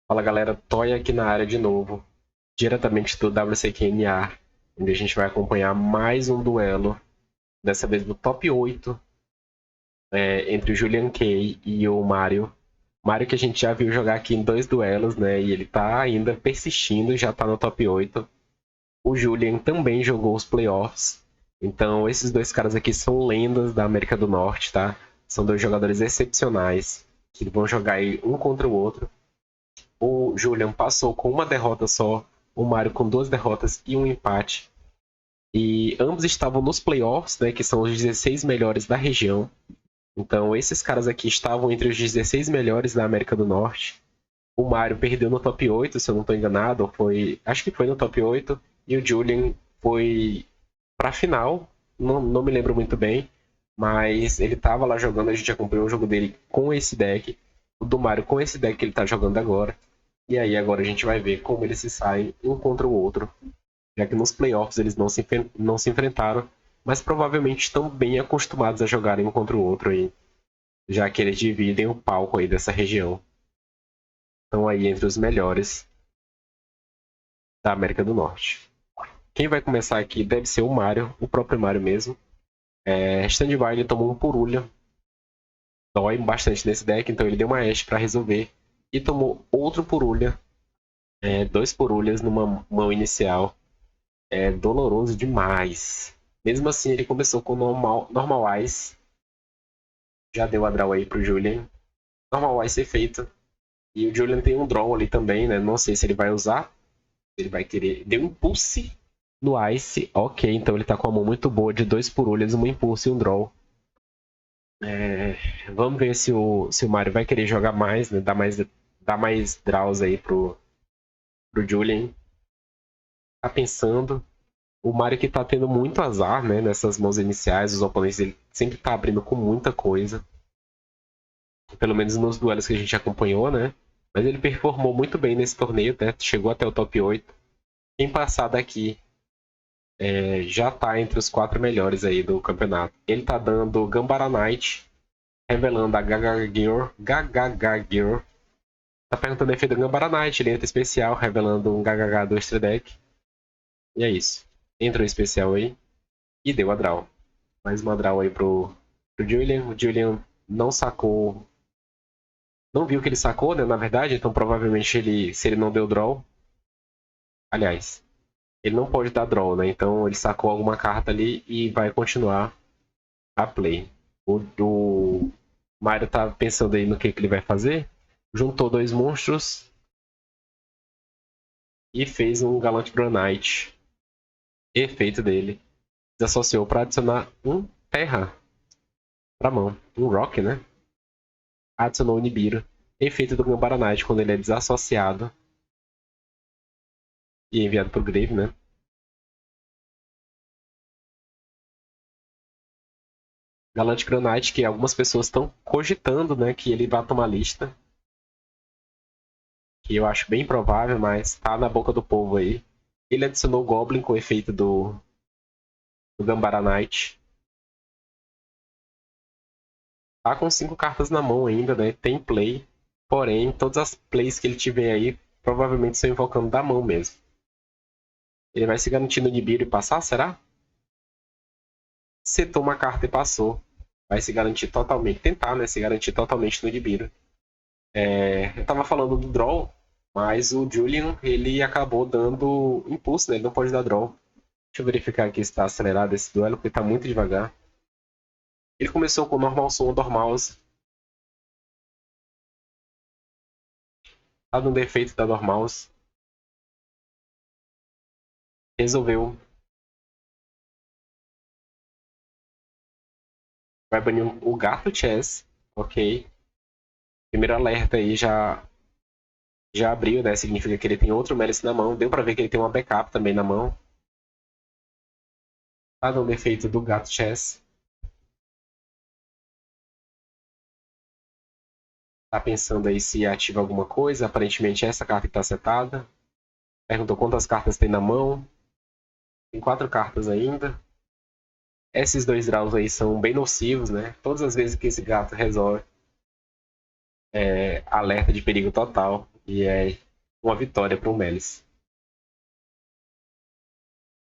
Fala galera, Toy aqui na área de novo, diretamente do WCQNA, onde a gente vai acompanhar mais um duelo, dessa vez do top 8, entre o Julian Kay e o Mario. Mario que a gente já viu jogar aqui em 2 duelos, né? E ele tá ainda persistindo, já tá no top 8. O Julian também jogou os playoffs. Então esses dois caras aqui são lendas da América do Norte, tá? São dois jogadores excepcionais, que vão jogar aí um contra o outro. O Julian passou com uma derrota só, o Mario com 2 derrotas e um empate. E ambos estavam nos playoffs, né, que são os 16 melhores da região. Então esses caras aqui estavam entre os 16 melhores da América do Norte. O Mario perdeu no top 8, se eu não estou enganado, ou foi, acho que foi no top 8. E o Julian foi para a final, não me lembro muito bem, mas ele estava lá jogando, a gente acompanhou o jogo dele com esse deck, o do Mario com esse deck que ele está jogando agora. E aí agora a gente vai ver como eles se saem um contra o outro, já que nos playoffs eles não se enfrentaram, mas provavelmente estão bem acostumados a jogarem um contra o outro aí, já que eles dividem o palco aí dessa região. Estão aí entre os melhores da América do Norte. Quem vai começar aqui deve ser o Mario, o próprio Mario mesmo. Standby ele tomou um Purulha, dói bastante nesse deck, então ele deu uma Ashe para resolver e tomou outro Purulha, 2 Purulhas numa mão inicial. É doloroso demais. Mesmo assim, ele começou com normal Ice. Já deu a draw aí pro Julian. Normal Ice é feito. E o Julian tem um draw ali também, né? Não sei se ele vai usar. Ele vai querer. Deu impulse no Ice. Ok, então ele tá com a mão muito boa de 2 Purulhas, um impulse e um draw. Vamos ver se o Mario vai querer jogar mais, né? Dar mais draws aí pro Julian. Tá pensando. O Mario que tá tendo muito azar, né, nessas mãos iniciais, os oponentes ele sempre tá abrindo com muita coisa. Pelo menos nos duelos que a gente acompanhou, né? Mas ele performou muito bem nesse torneio, né? Chegou até o top 8. Quem passar daqui já tá entre os 4 melhores aí do campeonato. Ele tá dando Gambara Knight, revelando a Gaga Girl. Tá perguntando o efeito do Gambara Knight, ele entra especial, revelando um GGG do Extra Deck. E é isso. Entrou especial aí e deu a draw. Mais uma draw aí pro Julian. O Julian não sacou. Não viu que ele sacou, né? Na verdade, então provavelmente se ele não deu draw. Aliás, ele não pode dar draw, né? Então ele sacou alguma carta ali e vai continuar a play. O Mario tá pensando aí no que ele vai fazer. Juntou 2 monstros e fez um Gallant Granite. Efeito dele. Desassociou para adicionar um terra pra mão. Um rock, né? Adicionou o Nibiru. Efeito do Gambara Knight quando ele é desassociado e enviado pro Grave, né? Galante Granite, que algumas pessoas estão cogitando, né, que ele vai tomar lista. Que eu acho bem provável, mas tá na boca do povo aí. Ele adicionou o Goblin com o efeito do Gambara Knight. Tá com 5 cartas na mão ainda, né? Tem play. Porém, todas as plays que ele tiver aí provavelmente estão invocando da mão mesmo. Ele vai se garantir no Nibiru e passar, será? Setou uma carta e passou. Vai se garantir totalmente. Tentar, né? Se garantir totalmente no Nibiru. Eu tava falando do draw, mas o Julian ele acabou dando impulso, né? Ele não pode dar draw. Deixa eu verificar aqui se está acelerado esse duelo, porque está muito devagar. Ele começou com normal som, normal. Tá dando defeito da normal. Resolveu. Vai banir o gato chess. Ok. Primeiro alerta aí já abriu, né? Significa que ele tem outro Melis na mão. Deu pra ver que ele tem uma backup também na mão. Tá dando defeito do gato chess. Tá pensando aí se ativa alguma coisa. Aparentemente essa carta está setada. Perguntou quantas cartas tem na mão. Tem 4 cartas ainda. Esses 2 draws aí são bem nocivos, né? Todas as vezes que esse gato resolve, alerta de perigo total. E é uma vitória para o Melis.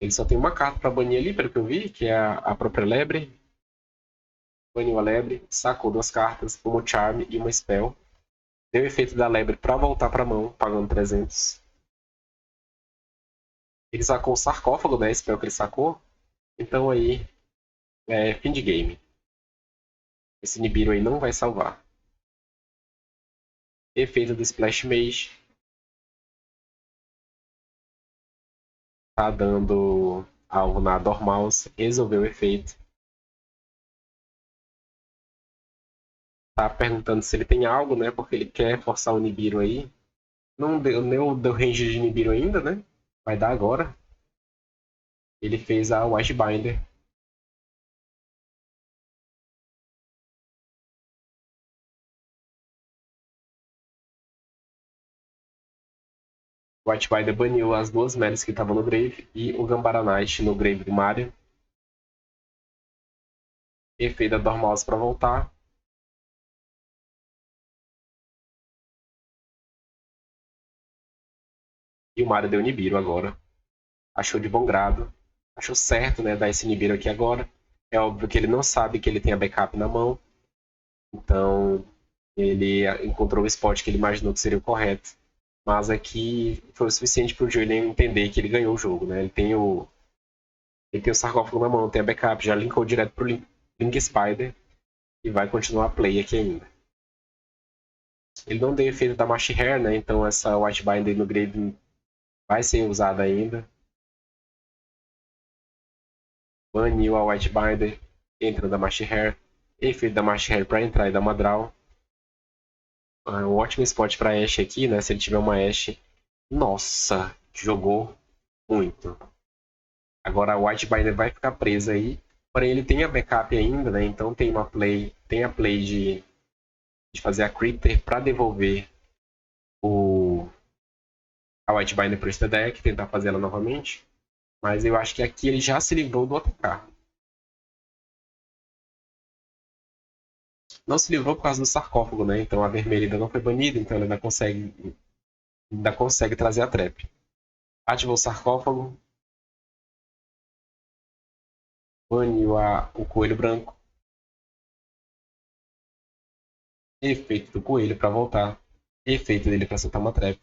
Ele só tem uma carta para banir ali, pelo que eu vi, que é a própria Lebre. Baniu a Lebre, sacou 2 cartas, uma Charm e uma Spell. Deu o efeito da Lebre para voltar para a mão, pagando 300. Ele sacou o Sarcófago, né? Spell que ele sacou. Então aí, fim de game. Esse Nibiru aí não vai salvar. Efeito do Splash Mage. Tá dando alvo na Dormouse. Resolveu o efeito. Tá perguntando se ele tem algo, né? Porque ele quer forçar o Nibiru aí. Não deu range de Nibiru ainda, né? Vai dar agora. Ele fez a Washbinder. O Washbinder baniu as 2 Melis que estavam no Grave e o Gambara Knight no Grave do Mario. Efeito da Dormouse para voltar. E o Mario deu Nibiru agora. Achou de bom grado. Achou certo, né? Dar esse Nibiru aqui agora. É óbvio que ele não sabe que ele tem a backup na mão. Então, ele encontrou o spot que ele imaginou que seria o correto. Mas aqui foi o suficiente para o Julian entender que ele ganhou o jogo, né? Ele tem o sarcófago na mão, tem a backup, já linkou direto pro Link Spider e vai continuar a play aqui ainda. Ele não deu efeito da Mash Hair, né? Então essa White Binder no Grave vai ser usada ainda. Baniu a White Binder, entra da Mash Hair. Efeito da Mash Hair para entrar e dar uma draw. Um ótimo spot para Ashe aqui, né? Se ele tiver uma Ashe. Nossa, jogou muito. Agora a White Binder vai ficar presa aí. Porém, ele tem a backup ainda, né? Então tem a play de fazer a Crypter para devolver a White Binder para o deck, tentar fazer ela novamente. Mas eu acho que aqui ele já se livrou do ATK. Não se livrou por causa do sarcófago, né? Então a vermelha ainda não foi banida, então ele ainda consegue trazer a trap. Ativou o sarcófago. Baniu o coelho branco. Efeito do coelho para voltar. Efeito dele para soltar uma trap.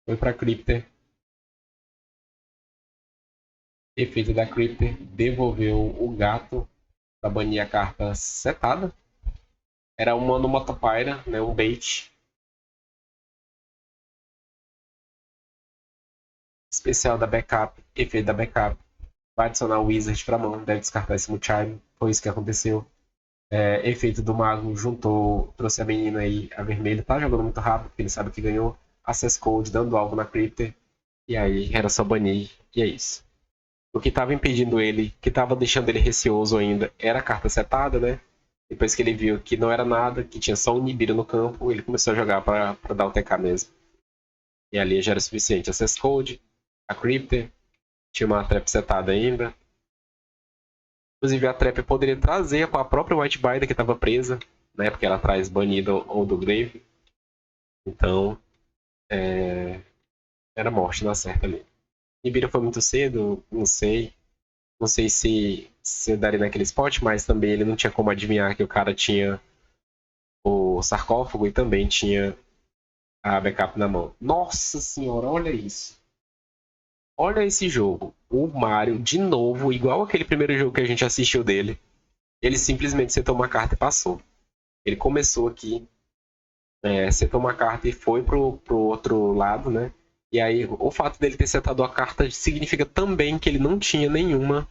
Foi para Crypter. Efeito da Crypter. Devolveu o gato para banir a carta setada. Era uma onomatopeia, né? Um bait. Especial da backup. Efeito da backup. Vai adicionar o Wizard para mão. Deve descartar esse Moonchime. Foi isso que aconteceu. Efeito do mago juntou, trouxe a menina aí, a vermelha. Tá jogando muito rápido, porque ele sabe que ganhou. Access Code, dando alvo na Crypter. E aí era só banir. E é isso. O que estava impedindo ele, que estava deixando ele receoso ainda, era a carta setada, né? Depois que ele viu que não era nada, que tinha só um Nibiru no campo, ele começou a jogar para dar o TK mesmo. E ali já era suficiente. Access Code, a Crypter, tinha uma trap setada ainda. Inclusive a trap poderia trazer a própria White Binder que estava presa, né? Porque ela traz banida ou do Grave. Então, era morte na certa ali. Nibiru foi muito cedo, não sei. Não sei se daria naquele spot, mas também ele não tinha como adivinhar que o cara tinha o sarcófago e também tinha a backup na mão. Nossa senhora, olha isso. Olha esse jogo. O Mario, de novo, igual aquele primeiro jogo que a gente assistiu dele, ele simplesmente setou uma carta e passou. Ele começou aqui, setou uma carta e foi pro outro lado, né? E aí, o fato dele ter setado a carta significa também que ele não tinha nenhuma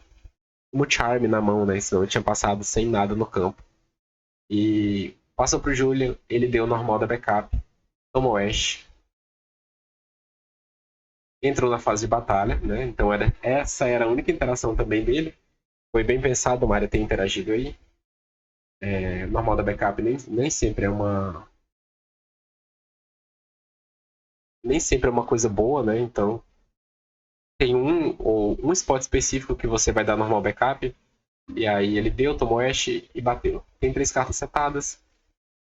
Charm na mão, né? Senão ele tinha passado sem nada no campo. E passou pro Julian, ele deu o normal da backup, tomou Ash, entrou na fase de batalha, né? Então essa era a única interação também dele. Foi bem pensado o Mario ter interagido aí. Normal da backup nem sempre é uma. Nem sempre é uma coisa boa, né? Então tem um spot específico que você vai dar normal backup. E aí ele deu, tomou Ash e bateu. Tem 3 cartas setadas.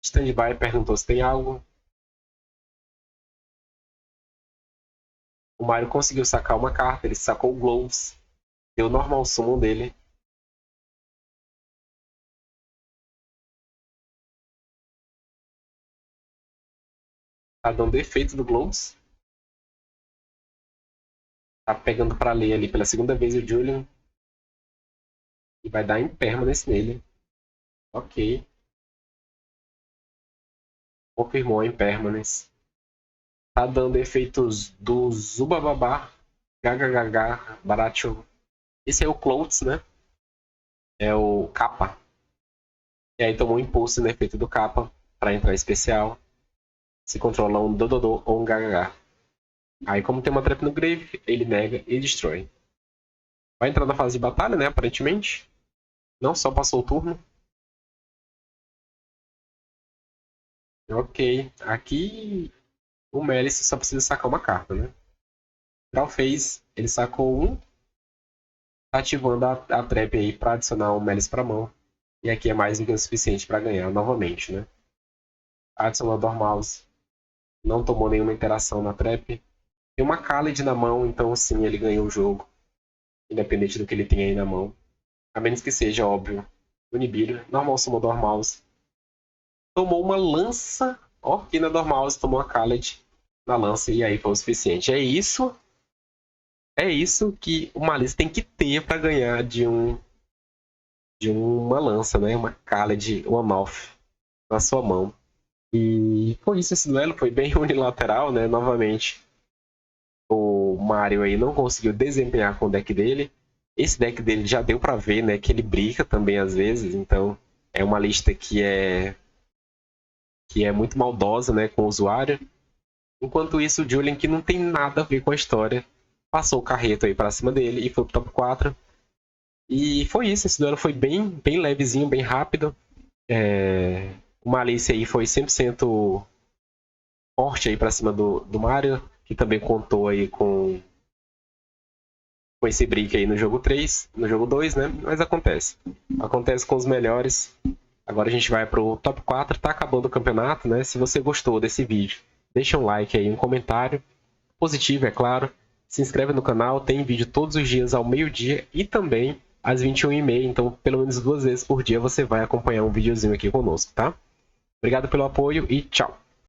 Standby perguntou se tem algo. O Mario conseguiu sacar uma carta, ele sacou o Gloves. Deu normal summon dele. Tá dando efeito do Gloves. Tá pegando pra ler ali pela segunda vez o Julian. E vai dar Impermanence nele. Ok. Confirmou a Impermanence. Tá dando efeitos do Zubababá, Gagagagá, Baracho. Esse é o Clothes, né? É o Kappa. E aí tomou um impulso no efeito do Kappa para entrar especial. Se controla um Dododô ou um Gagagá. Aí como tem uma trap no Grave, ele nega e destrói. Vai entrar na fase de batalha, né? Aparentemente. Não só passou o turno. Ok. Aqui o Melis só precisa sacar uma carta, né? Draw fez, ele sacou um. Tá ativando a trap aí para adicionar o Melis pra mão. E aqui é mais do que o suficiente para ganhar novamente, né? Adicionou Dormouse. Não tomou nenhuma interação na trap. Tem uma Khaled na mão, então sim, ele ganhou o jogo. Independente do que ele tem aí na mão. A menos que seja, óbvio, o Nibiru. Normal summon Dormouse. Tomou uma lança. Ó, aqui na Dormouse tomou a Khaled na lança e aí foi o suficiente. É isso que o Malice tem que ter para ganhar de uma lança, né? Uma Khaled, uma Mouth na sua mão. E foi isso, esse duelo foi bem unilateral, né? Novamente, o Mario aí não conseguiu desempenhar com o deck dele. Esse deck dele já deu pra ver, né? Que ele brinca também às vezes, então é uma lista que é muito maldosa, né? Com o usuário. Enquanto isso, o Julian, que não tem nada a ver com a história, passou o carreto aí pra cima dele e foi pro top 4. E foi isso, esse duelo foi bem levezinho, bem rápido. O Malice aí foi 100% forte aí pra cima do Mario, que também contou aí com esse break aí no jogo 3, no jogo 2, né? Mas acontece. Acontece com os melhores. Agora a gente vai pro top 4, tá acabando o campeonato, né? Se você gostou desse vídeo, deixa um like aí, um comentário. Positivo, é claro. Se inscreve no canal, tem vídeo todos os dias ao meio-dia e também às 21h30. Então, pelo menos 2 vezes por dia você vai acompanhar um videozinho aqui conosco, tá? Obrigado pelo apoio e tchau!